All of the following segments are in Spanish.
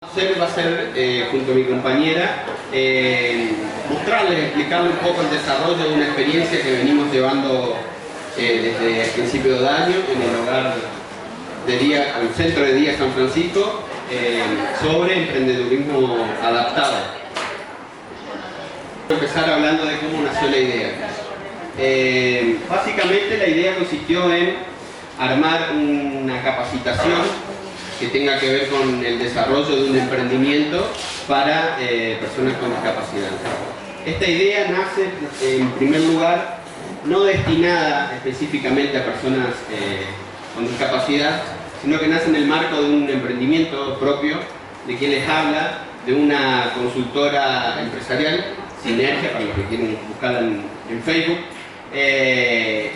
Va a ser, junto a mi compañera, mostrarles, explicarles un poco el desarrollo de una experiencia que venimos llevando desde el principio de año en el hogar de día, el centro de día San Francisco, sobre emprendedurismo adaptado. Voy a empezar hablando de cómo nació la idea. Básicamente la idea consistió en armar una capacitación que tenga que ver con el desarrollo de un emprendimiento para personas con discapacidad. Esta idea nace, en primer lugar, no destinada específicamente a personas con discapacidad, sino que nace en el marco de un emprendimiento propio, de quien les habla, de una consultora empresarial, Sinergia, para los que quieren buscarla en Facebook.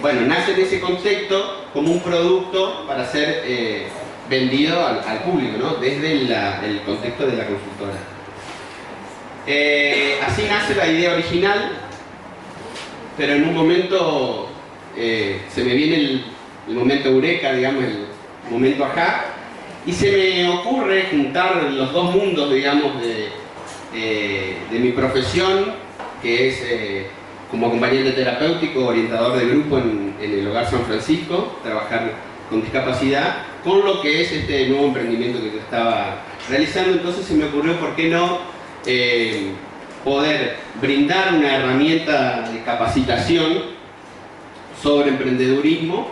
Bueno, nace en ese contexto como un producto para ser vendido al público, ¿no? Desde el contexto de la consultora. Así nace la idea original, pero en un momento se me viene el momento eureka, digamos, el momento ajá, y se me ocurre juntar los dos mundos, digamos, de mi profesión, que es como acompañante terapéutico, orientador de grupo en el Hogar San Francisco, trabajar con discapacidad, con lo que es este nuevo emprendimiento que yo estaba realizando. Entonces se me ocurrió, ¿por qué no poder brindar una herramienta de capacitación sobre emprendedurismo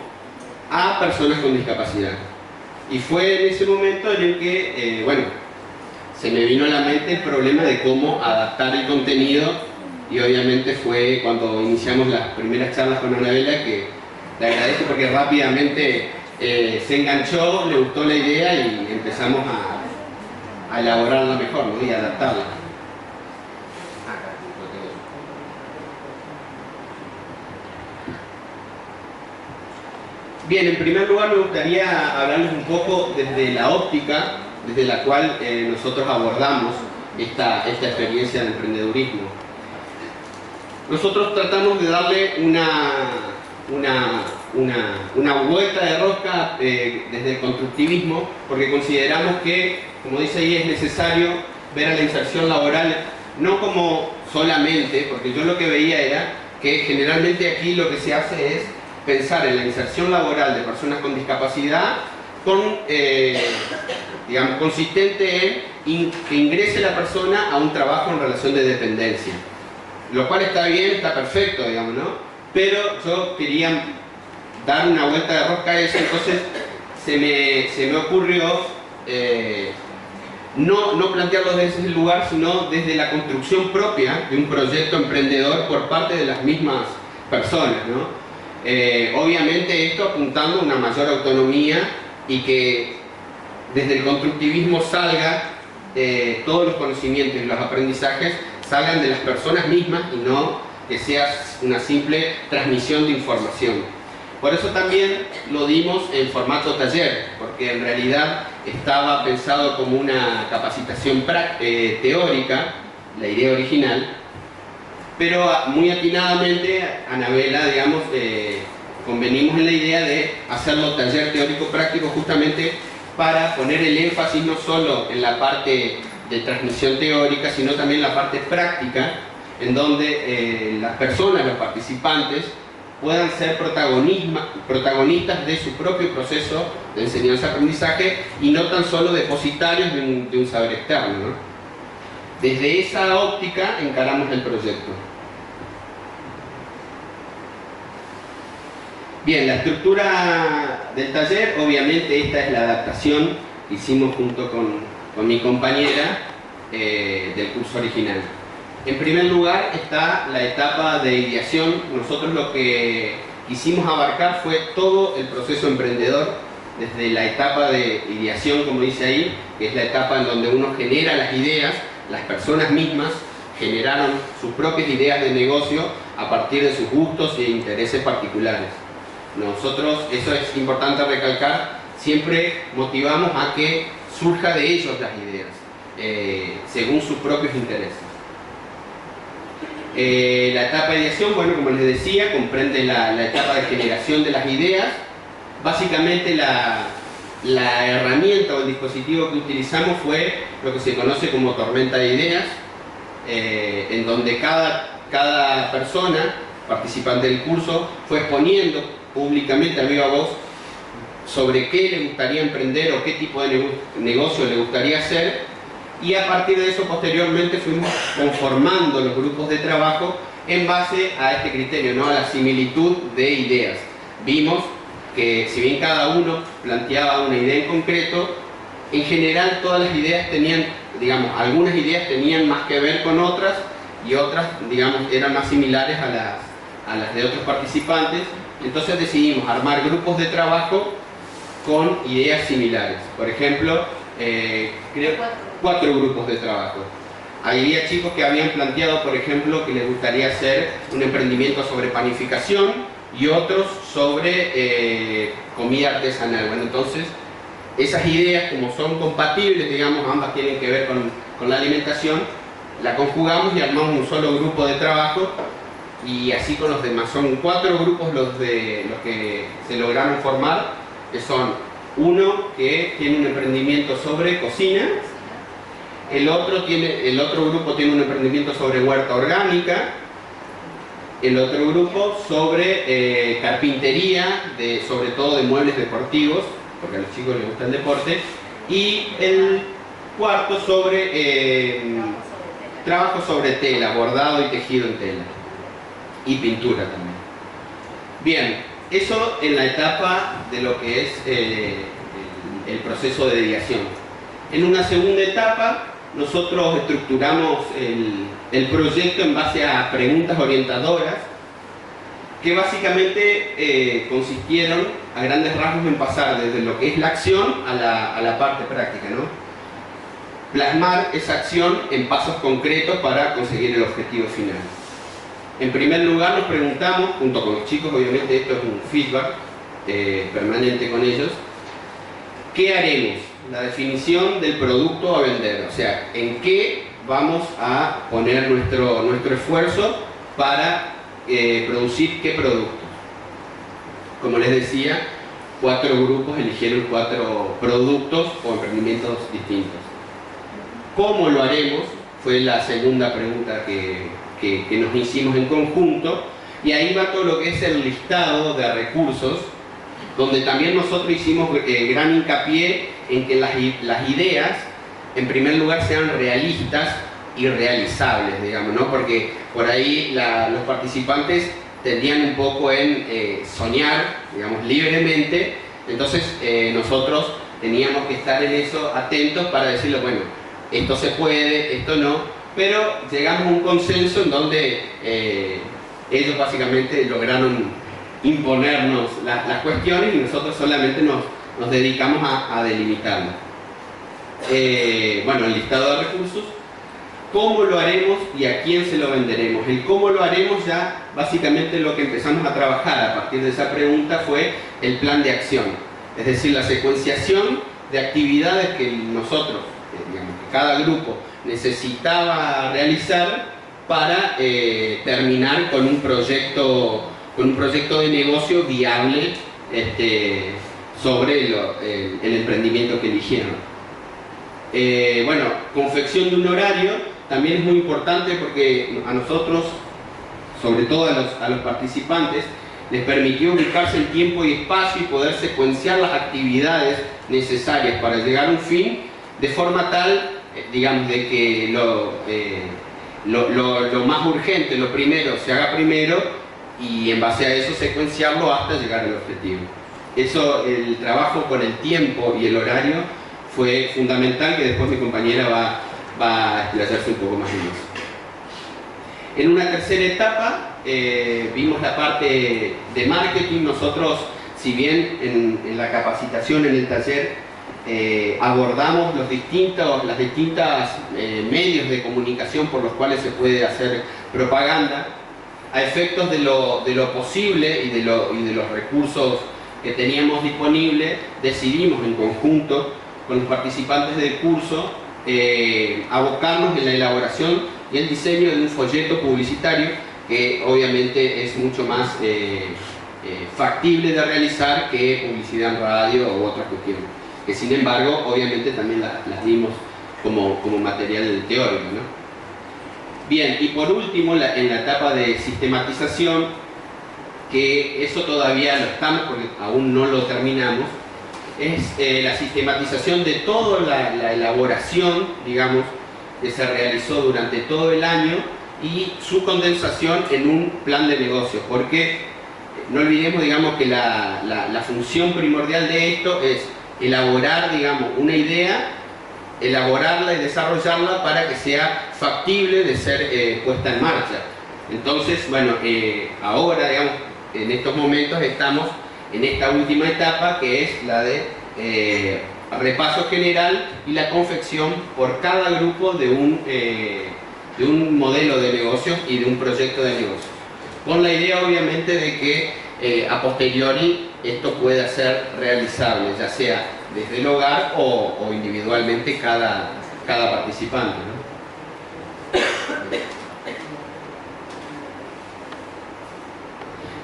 a personas con discapacidad? Y fue en ese momento en el que, bueno, se me vino a la mente el problema de cómo adaptar el contenido, y obviamente fue cuando iniciamos las primeras charlas con Anabela, que le agradezco porque rápidamente se enganchó, le gustó la idea y empezamos a elaborarla mejor, ¿no? Y a adaptarla. Bien, en primer lugar me gustaría hablarles un poco desde la óptica desde la cual nosotros abordamos esta experiencia de emprendedurismo. Nosotros tratamos de darle una vuelta de rosca desde el constructivismo, porque consideramos que, como dice ahí, es necesario ver a la inserción laboral no como solamente, porque yo lo que veía era que generalmente aquí lo que se hace es pensar en la inserción laboral de personas con discapacidad digamos, consistente en que ingrese la persona a un trabajo en relación de dependencia, lo cual está bien, está perfecto, digamos, ¿no? Pero yo quería dar una vuelta de rosca a eso. Entonces se me ocurrió no plantearlo desde ese lugar, sino desde la construcción propia de un proyecto emprendedor por parte de las mismas personas, ¿no? Obviamente esto apuntando a una mayor autonomía y que desde el constructivismo salga todos los conocimientos y los aprendizajes salgan de las personas mismas y no que sea una simple transmisión de información. Por eso también lo dimos en formato taller, porque en realidad estaba pensado como una capacitación teórica, la idea original, pero muy atinadamente Anabela, digamos, convenimos en la idea de hacerlo taller teórico práctico, justamente para poner el énfasis no solo en la parte de transmisión teórica, sino también en la parte práctica, en donde las personas, los participantes, puedan ser protagonistas de su propio proceso de enseñanza-aprendizaje y no tan solo depositarios de un saber externo, ¿no? Desde esa óptica encaramos el proyecto. Bien, la estructura del taller, obviamente esta es la adaptación que hicimos junto con mi compañera del curso original. En primer lugar está la etapa de ideación. Nosotros lo que quisimos abarcar fue todo el proceso emprendedor, desde la etapa de ideación, como dice ahí, que es la etapa en donde uno genera las ideas. Las personas mismas generaron sus propias ideas de negocio a partir de sus gustos e intereses particulares. Nosotros, eso es importante recalcar, siempre motivamos a que surja de ellos las ideas, según sus propios intereses. La etapa de ideación, bueno, como les decía, comprende la etapa de generación de las ideas. Básicamente La herramienta o el dispositivo que utilizamos fue lo que se conoce como tormenta de ideas, en donde cada persona participante del curso fue exponiendo públicamente a viva voz sobre qué le gustaría emprender o qué tipo de negocio le gustaría hacer, y a partir de eso posteriormente fuimos conformando los grupos de trabajo en base a este criterio, ¿no? A la similitud de ideas. Vimos que si bien cada uno planteaba una idea en concreto, en general todas las ideas tenían, digamos, algunas ideas tenían más que ver con otras y otras, digamos, eran más similares a las de otros participantes. Entonces decidimos armar grupos de trabajo con ideas similares. Por ejemplo, creo 4 grupos de trabajo. Había chicos que habían planteado, por ejemplo, que les gustaría hacer un emprendimiento sobre panificación y otros sobre comida artesanal. Bueno, entonces, esas ideas, como son compatibles, digamos, ambas tienen que ver con la alimentación, la conjugamos y armamos un solo grupo de trabajo, y así con los demás. Son 4 grupos los que se lograron formar, que son uno que tiene un emprendimiento sobre cocina, el otro grupo tiene un emprendimiento sobre huerta orgánica, el otro grupo sobre carpintería, sobre todo de muebles deportivos, porque a los chicos les gusta el deporte, y el cuarto sobre trabajo sobre tela, bordado y tejido en tela, y pintura también. Bien, eso en la etapa de lo que es el proceso de ideación. En una segunda etapa, nosotros estructuramos el proyecto en base a preguntas orientadoras, que básicamente consistieron a grandes rasgos en pasar desde lo que es la acción a la parte práctica, ¿no? Plasmar esa acción en pasos concretos para conseguir el objetivo final. En primer lugar nos preguntamos, junto con los chicos, obviamente esto es un feedback permanente con ellos, ¿qué haremos? La definición del producto a vender, o sea, en qué vamos a poner nuestro esfuerzo para producir qué productos. Como les decía, 4 grupos eligieron 4 productos o emprendimientos distintos. ¿Cómo lo haremos? Fue la segunda pregunta que nos hicimos en conjunto, y ahí va todo lo que es el listado de recursos, donde también nosotros hicimos gran hincapié en que las ideas, en primer lugar, sean realistas y realizables, digamos, ¿no? Porque por ahí los participantes tendían un poco en soñar, digamos, libremente. Entonces nosotros teníamos que estar en eso atentos para decirle, bueno, esto se puede, esto no, pero llegamos a un consenso en donde ellos básicamente lograron imponernos las cuestiones y nosotros solamente nos dedicamos a delimitarlas. Bueno, el listado de recursos, ¿cómo lo haremos y a quién se lo venderemos? El cómo lo haremos, ya básicamente lo que empezamos a trabajar a partir de esa pregunta fue el plan de acción, es decir, la secuenciación de actividades que nosotros, digamos, que cada grupo necesitaba realizar para terminar con un proyecto de negocio viable sobre el emprendimiento que eligieron. Bueno, confección de un horario también es muy importante, porque a nosotros, sobre todo a los participantes, les permitió ubicarse en tiempo y espacio y poder secuenciar las actividades necesarias para llegar a un fin, de forma tal, digamos, de que lo más urgente, lo primero, se haga primero, y en base a eso secuenciarlo hasta llegar al objetivo. Eso, el trabajo con el tiempo y el horario fue fundamental, que después mi compañera va a explayarse un poco más en eso. En una tercera etapa vimos la parte de marketing. Nosotros, si bien en la capacitación, en el taller, abordamos los distintos medios de comunicación por los cuales se puede hacer propaganda, a efectos de lo posible y de los recursos que teníamos disponibles, decidimos en conjunto con los participantes del curso abocarnos en la elaboración y el diseño de un folleto publicitario, que obviamente es mucho más factible de realizar que publicidad en radio u otras cuestiones. que sin embargo obviamente también las dimos como material teórico, ¿no? Bien, y por último, en la etapa de sistematización, que eso todavía lo estamos porque aún no lo terminamos, es la sistematización de toda la elaboración, digamos, que se realizó durante todo el año y su condensación en un plan de negocios, porque no olvidemos, digamos, que la función primordial de esto es elaborar, digamos, una idea, elaborarla y desarrollarla para que sea factible de ser puesta en marcha. Entonces, bueno, ahora, digamos, en estos momentos estamos en esta última etapa, que es la de repaso general y la confección por cada grupo de un modelo de negocios y de un proyecto de negocios, con la idea obviamente de que a posteriori esto pueda ser realizable, ya sea desde el hogar o individualmente cada participante, ¿no?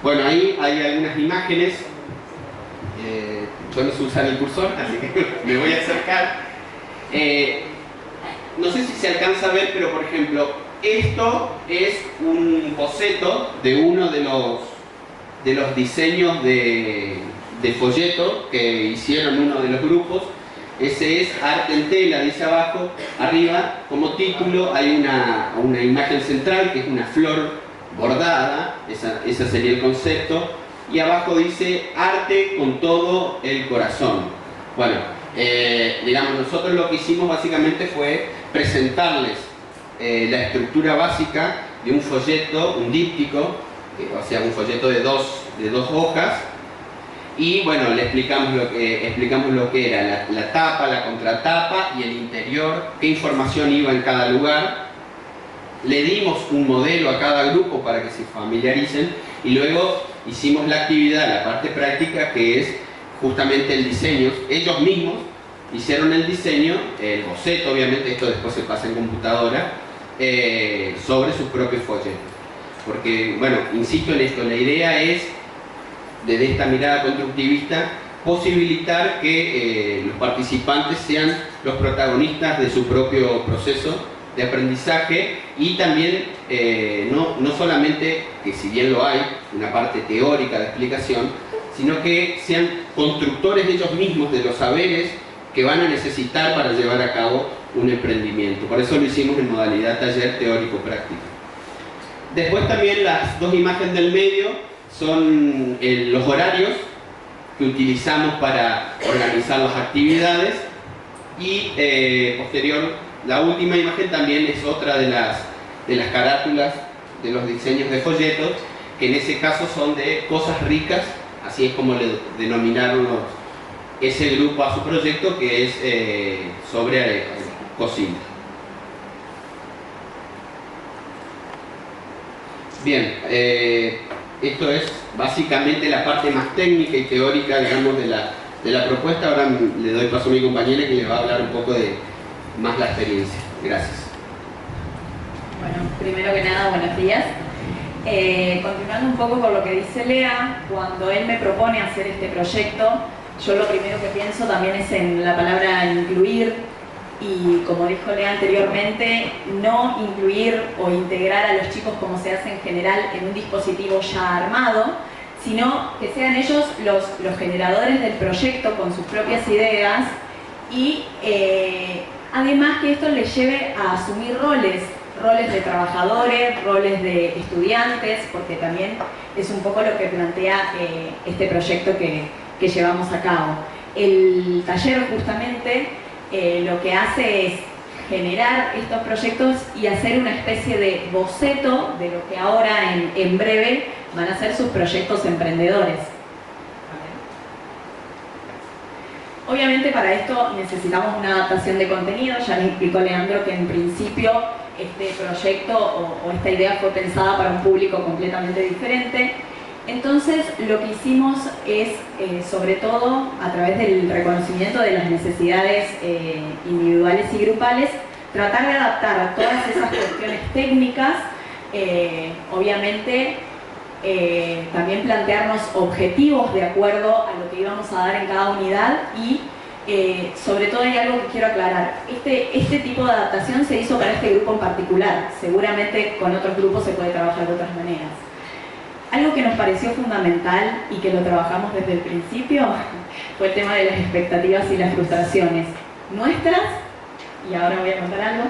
Bueno, ahí hay algunas imágenes. Yo no sé usar el cursor, así que me voy a acercar. No sé si se alcanza a ver, pero por ejemplo, esto es un boceto de uno de los diseños de folleto que hicieron uno de los grupos. Ese es Arte en Tela, dice abajo. Arriba, como título, hay una imagen central que es una flor bordada, ese sería el concepto. Y abajo dice arte con todo el corazón. Bueno, digamos, nosotros lo que hicimos básicamente fue presentarles la estructura básica de un folleto, un díptico, o sea, un folleto de dos hojas, y bueno, le explicamos lo que era la tapa, la contratapa y el interior, qué información iba en cada lugar. Le dimos un modelo a cada grupo para que se familiaricen y luego hicimos la actividad, la parte práctica, que es justamente el diseño. Ellos mismos hicieron el diseño, el boceto, obviamente, esto después se pasa en computadora, sobre sus propios folletos. Porque, bueno, insisto en esto, la idea es, desde esta mirada constructivista, posibilitar que los participantes sean los protagonistas de su propio proceso de aprendizaje y también no solamente, que si bien lo hay, una parte teórica de explicación, sino que sean constructores ellos mismos de los saberes que van a necesitar para llevar a cabo un emprendimiento. Por eso lo hicimos en modalidad taller teórico-práctico. Después también las dos imágenes del medio son los horarios que utilizamos para organizar las actividades y posterior. La última imagen también es otra de las carátulas de los diseños de folletos, que en ese caso son de cosas ricas, así es como le denominaron ese grupo a su proyecto, que es sobre cocina. Bien, esto es básicamente la parte más técnica y teórica, digamos, de la propuesta. Ahora le doy paso a mi compañera que le va a hablar un poco de más la experiencia. Gracias. Bueno, primero que nada, buenos días. Continuando un poco con lo que dice Lea, cuando él me propone hacer este proyecto, yo lo primero que pienso también es en la palabra incluir, y como dijo Lea anteriormente, no incluir o integrar a los chicos como se hace en general en un dispositivo ya armado, sino que sean ellos los generadores del proyecto con sus propias ideas y además que esto les lleve a asumir roles de trabajadores, roles de estudiantes, porque también es un poco lo que plantea este proyecto que llevamos a cabo. El taller justamente lo que hace es generar estos proyectos y hacer una especie de boceto de lo que ahora en breve van a ser sus proyectos emprendedores. Obviamente para esto necesitamos una adaptación de contenido. Ya les explicó Leandro que en principio este proyecto o esta idea fue pensada para un público completamente diferente. Entonces lo que hicimos es, sobre todo a través del reconocimiento de las necesidades individuales y grupales, tratar de adaptar todas esas cuestiones técnicas, obviamente también plantearnos objetivos de acuerdo a lo que íbamos a dar en cada unidad y Sobre todo hay algo que quiero aclarar. Este tipo de adaptación se hizo para este grupo en particular. Seguramente con otros grupos se puede trabajar de otras maneras. Algo que nos pareció fundamental y que lo trabajamos desde el principio fue el tema de las expectativas y las frustraciones nuestras, y ahora voy a contar algo,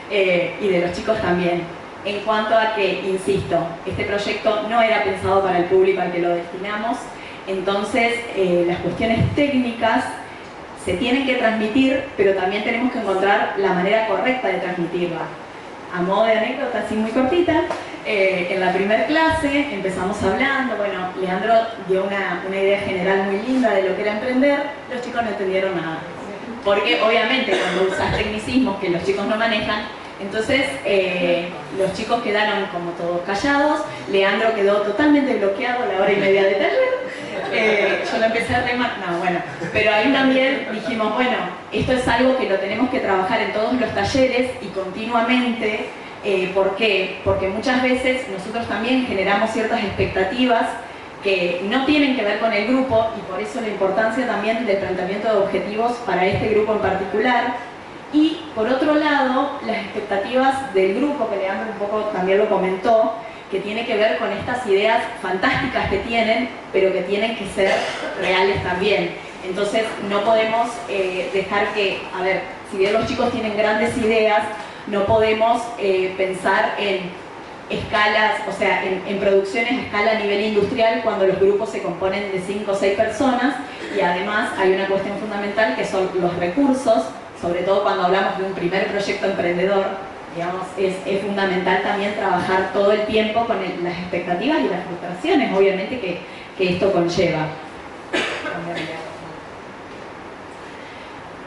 y de los chicos también. En cuanto a que, insisto, este proyecto no era pensado para el público al que lo destinamos, entonces las cuestiones técnicas se tienen que transmitir, pero también tenemos que encontrar la manera correcta de transmitirla. A modo de anécdota, así muy cortita, en la primera clase empezamos hablando, bueno, Leandro dio una idea general muy linda de lo que era emprender, los chicos no entendieron nada. Porque obviamente cuando usas tecnicismos que los chicos no manejan, entonces los chicos quedaron como todos callados, Leandro quedó totalmente bloqueado a la hora y media de taller, yo lo empecé a remar, no, bueno, pero ahí también dijimos, bueno, esto es algo que lo tenemos que trabajar en todos los talleres y continuamente. ¿Por qué? Porque muchas veces nosotros también generamos ciertas expectativas que no tienen que ver con el grupo y por eso la importancia también del planteamiento de objetivos para este grupo en particular. Y por otro lado, las expectativas del grupo, que Leandro un poco también lo comentó, que tiene que ver con estas ideas fantásticas que tienen, pero que tienen que ser reales también. Entonces no podemos dejar que, a ver, si bien los chicos tienen grandes ideas, no podemos pensar en escalas, o sea, en producciones a escala a nivel industrial cuando los grupos se componen de 5 o 6 personas y además hay una cuestión fundamental que son los recursos, sobre todo cuando hablamos de un primer proyecto emprendedor, digamos, es fundamental también trabajar todo el tiempo con las expectativas y las frustraciones, obviamente, que esto conlleva.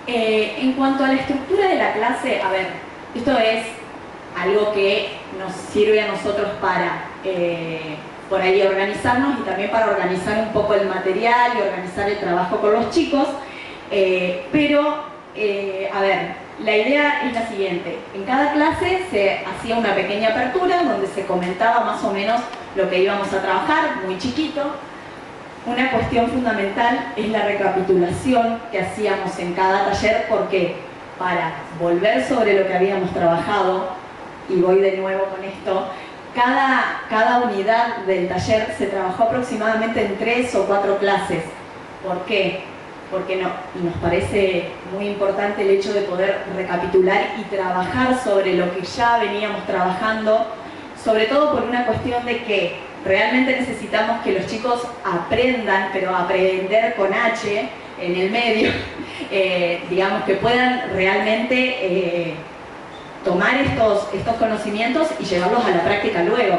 En cuanto a la estructura de la clase, a ver, esto es algo que nos sirve a nosotros para, por ahí, organizarnos y también para organizar un poco el material y organizar el trabajo con los chicos, pero, a ver, la idea es la siguiente. En cada clase se hacía una pequeña apertura donde se comentaba más o menos lo que íbamos a trabajar, muy chiquito. Una cuestión fundamental es la recapitulación que hacíamos en cada taller, porque para volver sobre lo que habíamos trabajado, y voy de nuevo con esto, cada unidad del taller se trabajó aproximadamente en 3 o 4 clases. ¿Por qué? Porque nos parece muy importante el hecho de poder recapitular y trabajar sobre lo que ya veníamos trabajando, sobre todo por una cuestión de que realmente necesitamos que los chicos aprendan, pero aprender con H en el medio, digamos, que puedan realmente tomar estos conocimientos y llevarlos a la práctica luego.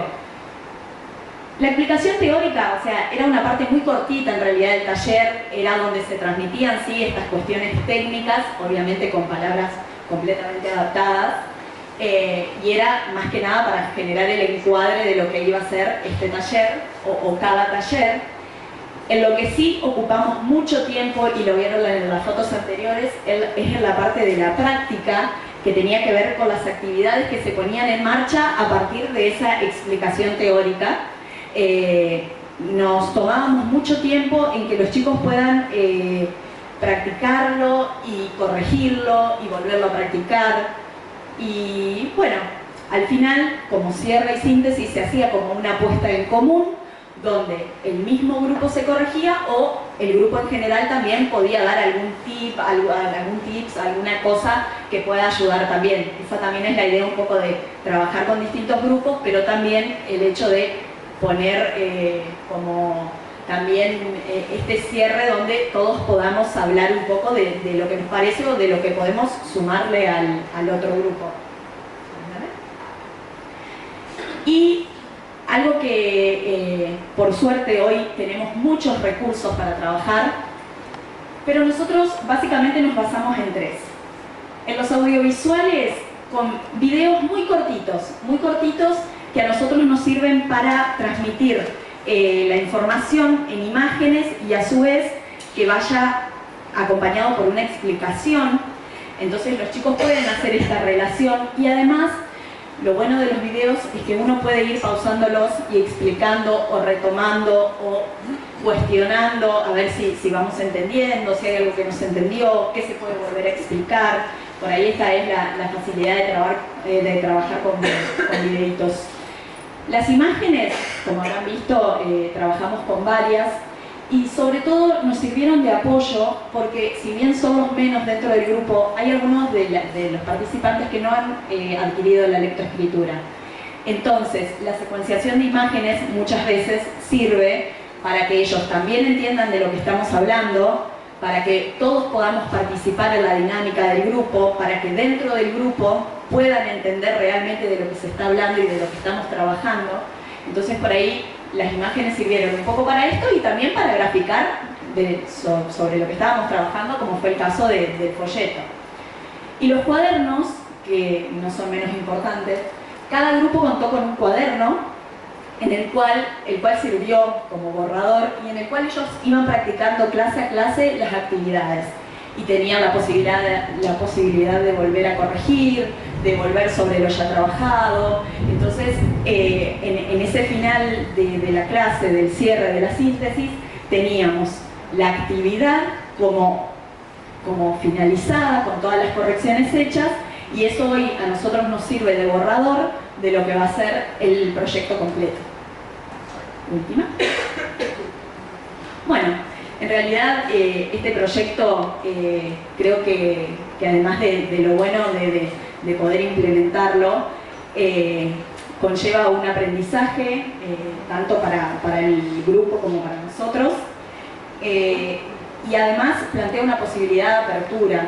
La explicación teórica, o sea, era una parte muy cortita en realidad del taller, era donde se transmitían, sí, estas cuestiones técnicas, obviamente con palabras completamente adaptadas, y era más que nada para generar el encuadre de lo que iba a ser este taller o cada taller. En lo que sí ocupamos mucho tiempo, y lo vieron en las fotos anteriores, es en la parte de la práctica, que tenía que ver con las actividades que se ponían en marcha a partir de esa explicación teórica. Nos tomábamos mucho tiempo en que los chicos puedan practicarlo y corregirlo y volverlo a practicar. Y bueno, al final, como cierre y síntesis, se hacía como una puesta en común, donde el mismo grupo se corregía o el grupo en general también podía dar algún tips, alguna cosa que pueda ayudar también. Esa también es la idea un poco de trabajar con distintos grupos, pero también el hecho de poner como también este cierre donde todos podamos hablar un poco de lo que nos parece o de lo que podemos sumarle al otro grupo. Y algo que por suerte hoy tenemos muchos recursos para trabajar, pero nosotros básicamente nos basamos en 3. En los audiovisuales, con videos muy cortitos que a nosotros nos sirven para transmitir la información en imágenes y a su vez que vaya acompañado por una explicación. Entonces los chicos pueden hacer esta relación y además lo bueno de los videos es que uno puede ir pausándolos y explicando o retomando o cuestionando a ver si vamos entendiendo, si hay algo que no se entendió, qué se puede volver a explicar. Por ahí esta es la facilidad de trabajar con videitos. Las imágenes, como habrán visto, trabajamos con varias y sobre todo nos sirvieron de apoyo porque si bien somos menos dentro del grupo, hay algunos de los participantes que no han adquirido la lectoescritura. Entonces, la secuenciación de imágenes muchas veces sirve para que ellos también entiendan de lo que estamos hablando, para que todos podamos participar en la dinámica del grupo, para que dentro del grupo puedan entender realmente de lo que se está hablando y de lo que estamos trabajando. Entonces, por ahí las imágenes sirvieron un poco para esto y también para graficar sobre lo que estábamos trabajando, como fue el caso del folleto. Y los cuadernos, que no son menos importantes, cada grupo contó con un cuaderno el cual sirvió como borrador y en el cual ellos iban practicando clase a clase las actividades y tenían la posibilidad de volver a corregir, de volver sobre lo ya trabajado. Entonces, en ese final de la clase, del cierre de la síntesis, teníamos la actividad como finalizada, con todas las correcciones hechas, y eso hoy a nosotros nos sirve de borrador de lo que va a ser el proyecto completo. Última. Bueno, en realidad este proyecto creo que además de lo bueno de poder implementarlo, conlleva un aprendizaje tanto para el grupo como para nosotros, y además plantea una posibilidad de apertura.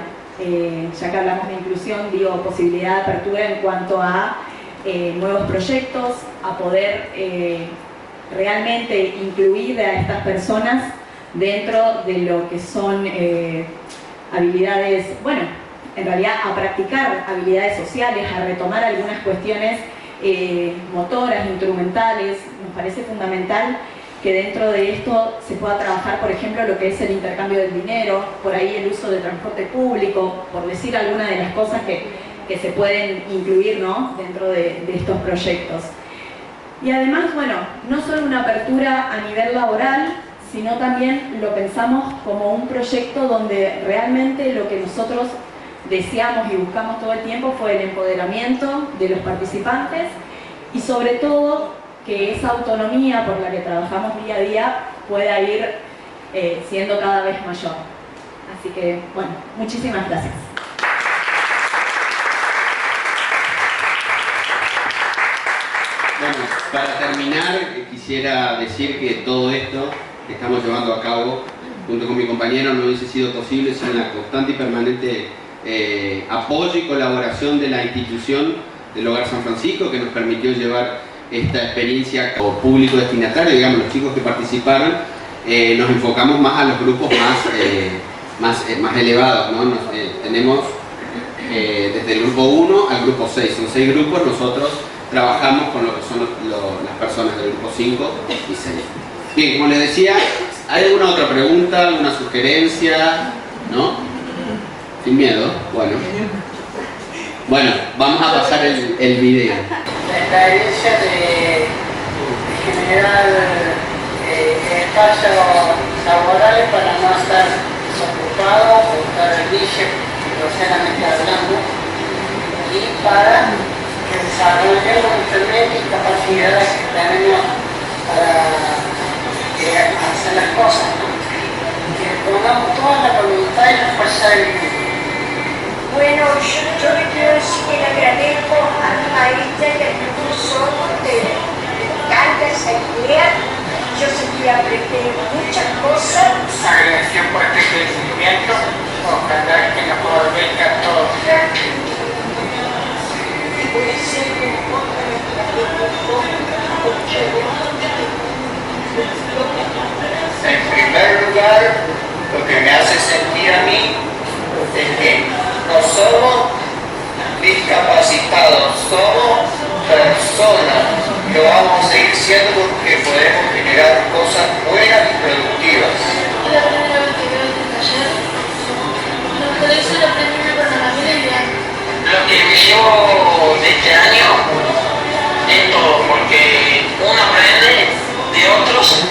Ya que hablamos de inclusión, digo posibilidad de apertura en cuanto a nuevos proyectos, a poder realmente incluir a estas personas dentro de lo que son habilidades, bueno, en realidad a practicar habilidades sociales, a retomar algunas cuestiones motoras, instrumentales. Nos parece fundamental que dentro de esto se pueda trabajar, por ejemplo, lo que es el intercambio del dinero, por ahí el uso de transporte público, por decir algunas de las cosas que se pueden incluir, ¿no?, dentro de estos proyectos. Y además, bueno, no solo una apertura a nivel laboral, sino también lo pensamos como un proyecto donde realmente lo que nosotros deseamos y buscamos todo el tiempo fue el empoderamiento de los participantes y sobre todo que esa autonomía por la que trabajamos día a día pueda ir siendo cada vez mayor. Así que, bueno, muchísimas gracias. Bueno, para terminar, quisiera decir que todo esto que estamos llevando a cabo junto con mi compañero no hubiese sido posible sin la constante y permanente apoyo y colaboración de la institución del Hogar San Francisco, que nos permitió llevar esta experiencia como público destinatario. Digamos, los chicos que participaron, nos enfocamos más a los grupos más elevados, ¿no? Tenemos desde el grupo 1 al grupo 6, son 6 grupos. Nosotros trabajamos con lo que son las personas del grupo 5 y 6. Bien, como les decía, ¿hay alguna otra pregunta, alguna sugerencia? ¿No? Sin miedo. Bueno, vamos a pasar el video. La idea de generar espacios laborales para no estar desocupados o estar en niche, groseramente hablando, y para que desarrollemos también las capacidades que tenemos para hacer las cosas, ¿no? Que pongamos toda la voluntad y la fuerza del mundo. Bueno, yo le quiero decir que le agradezco a mi maestra y al profesor porque me encanta esa idea. Yo sé que aprendí muchas cosas. Agradecido por este crecimiento, ojalá que nos volvemos a todos. En primer lugar, lo que me hace sentir a mí es que no somos discapacitados, somos personas que vamos a seguir siendo porque podemos generar cosas buenas y productivas. La primera vez que veo este taller, no puede ser la primera para la vida. Lo que me llevo de este año es todo, porque uno aprende de otros